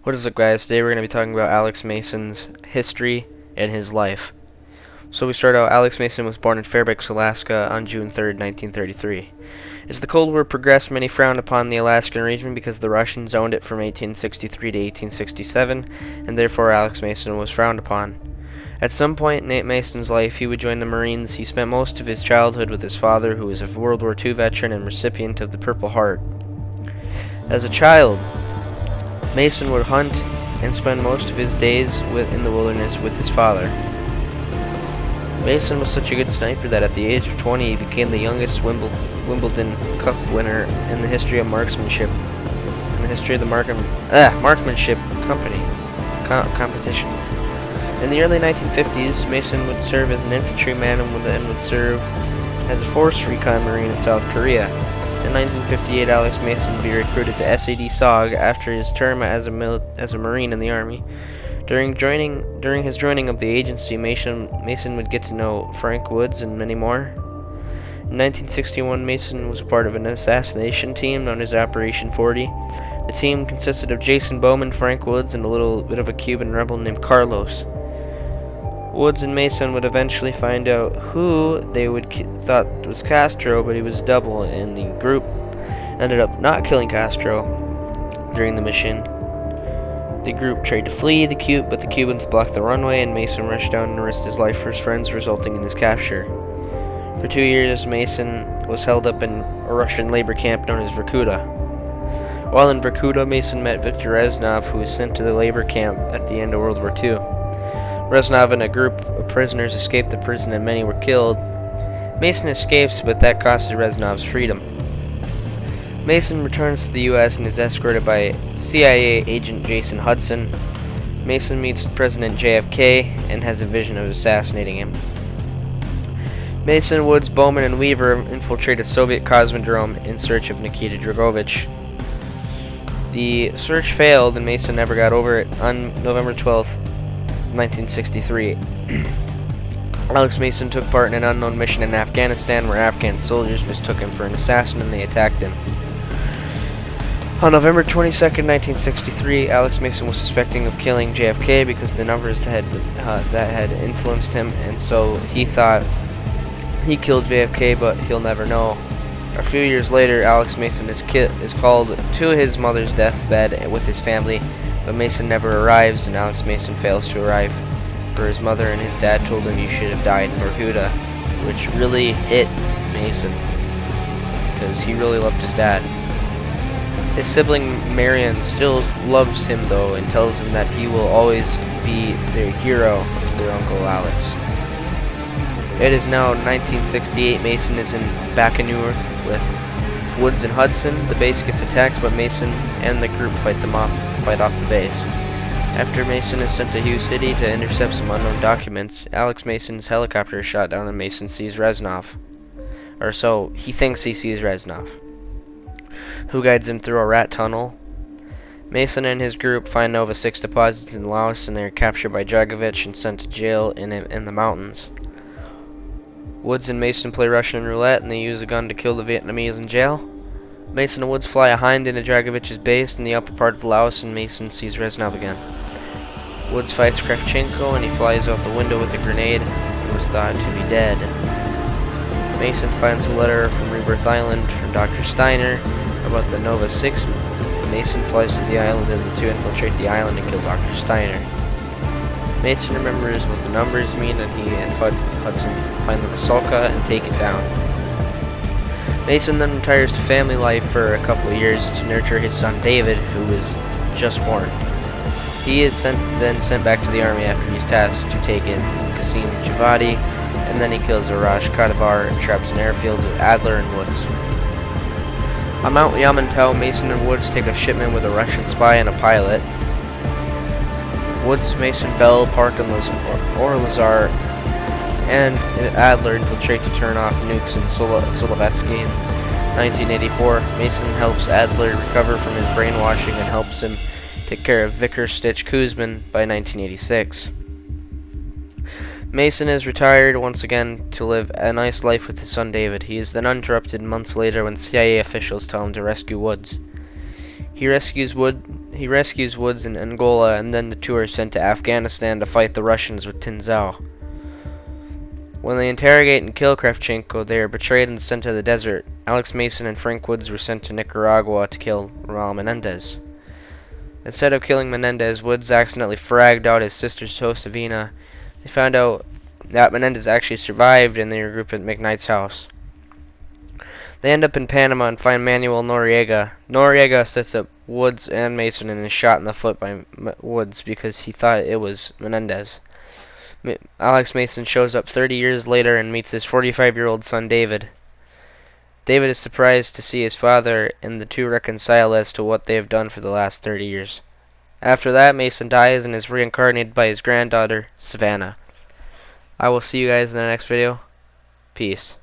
What is up, guys? Today we're going to be talking about Alex Mason's history and his life. So we start out, Alex Mason was born in Fairbanks, Alaska on June 3rd, 1933. As the Cold War progressed, many frowned upon the Alaskan region because the Russians owned it from 1863 to 1867, and therefore Alex Mason was frowned upon. At some point in Mason's life, he would join the Marines. He spent most of his childhood with his father, who was a World War II veteran and recipient of the Purple Heart. As a child, Mason would hunt and spend most of his days in the wilderness with his father. Mason was such a good sniper that at the age of 20 he became the youngest Wimbledon Cup winner in the history of marksmanship. In the history of the marksmanship competition. In the early 1950s, Mason would serve as an infantryman and would serve as a Force Recon Marine in South Korea. In 1958, Alex Mason would be recruited to SAD SOG after his term as a Marine in the Army. During his joining of the agency, Mason would get to know Frank Woods and many more. In 1961, Mason was a part of an assassination team known as Operation 40. The team consisted of Jason Bowman, Frank Woods, and a little bit of a Cuban rebel named Carlos. Woods and Mason would eventually find out who they thought was Castro, but he was double, and the group ended up not killing Castro during the mission. The group tried to flee but the Cubans blocked the runway, and Mason rushed down and risked his life for his friends, resulting in his capture. For 2 years, Mason was held up in a Russian labor camp known as Vorkuta. While in Vorkuta, Mason met Viktor Reznov, who was sent to the labor camp at the end of World War II. Reznov and a group of prisoners escaped the prison and many were killed. Mason escapes, but that costed Reznov's freedom. Mason returns to the U.S. and is escorted by CIA agent Jason Hudson. Mason meets President JFK and has a vision of assassinating him. Mason, Woods, Bowman, and Weaver infiltrate a Soviet cosmodrome in search of Nikita Dragovich. The search failed and Mason never got over it. On November 12th, 1963, Alex Mason took part in an unknown mission in Afghanistan where Afghan soldiers mistook him for an assassin and they attacked him. On November 22nd, 1963, Alex Mason was suspecting of killing JFK because the numbers that had influenced him, and so he thought he killed JFK, but he'll never know. A few years later, Alex Mason is called to his mother's deathbed with his family, but Mason never arrives, and Alex Mason fails to arrive for his mother, and his dad told him, "You should have died in Vorkuta," which really hit Mason because he really loved his dad. His sibling Marion still loves him though and tells him that he will always be their hero to their Uncle Alex. It is now 1968. Mason is in Backenur with Woods and Hudson. The base gets attacked, but Mason and the group fight off the base. After Mason is sent to Hugh City to intercept some unknown documents, Alex Mason's helicopter is shot down and Mason sees Reznov. Or so he thinks he sees Reznov, who guides him through a rat tunnel. Mason and his group find Nova 6 deposits in Laos, and they are captured by Dragovich and sent to jail in the mountains. Woods and Mason play Russian roulette, and they use a gun to kill the Vietnamese in jail. Mason and Woods fly a hind into Dragovich's base in the upper part of Laos, and Mason sees Reznov again. Woods fights Kravchenko, and he flies out the window with a grenade and was thought to be dead. Mason finds a letter from Rebirth Island from Dr. Steiner about the Nova 6. Mason flies to the island, and the two infiltrate the island and kill Dr. Steiner. Mason remembers what the numbers mean, and he and Hudson find the Rusalka and take it down. Mason then retires to family life for a couple of years to nurture his son David, who was just born. He is then sent back to the army after he's tasked to take in Qasim Javadi, and then he kills Arash Kadivar and traps in airfields with Adler and Woods. On Mount Yamantau, Mason and Woods take a shipment with a Russian spy and a pilot. Woods, Mason, Bell, Park, and Lazar and Adler infiltrate to turn off nukes in Solovetsky. In 1984, Mason helps Adler recover from his brainwashing and helps him take care of Vicar Stitch Kuzmin by 1986. Mason is retired once again to live a nice life with his son David. He is then interrupted months later when CIA officials tell him to rescue Woods. He rescues Woods in Angola, and then the two are sent to Afghanistan to fight the Russians with Tin Zhao. When they interrogate and kill Kravchenko, they are betrayed and sent to the desert. Alex Mason and Frank Woods were sent to Nicaragua to kill Raul Menendez. Instead of killing Menendez, Woods accidentally fragged out his sister Josefina. They found out that Menendez actually survived, and they regrouped at McKnight's house. They end up in Panama and find Manuel Noriega. Noriega sets up Woods and Mason and is shot in the foot by Woods because he thought it was Menendez. Alex Mason shows up 30 years later and meets his 45-year-old son David. David is surprised to see his father, and the two reconcile as to what they have done for the last 30 years. After that, Mason dies and is reincarnated by his granddaughter, Savannah. I will see you guys in the next video. Peace.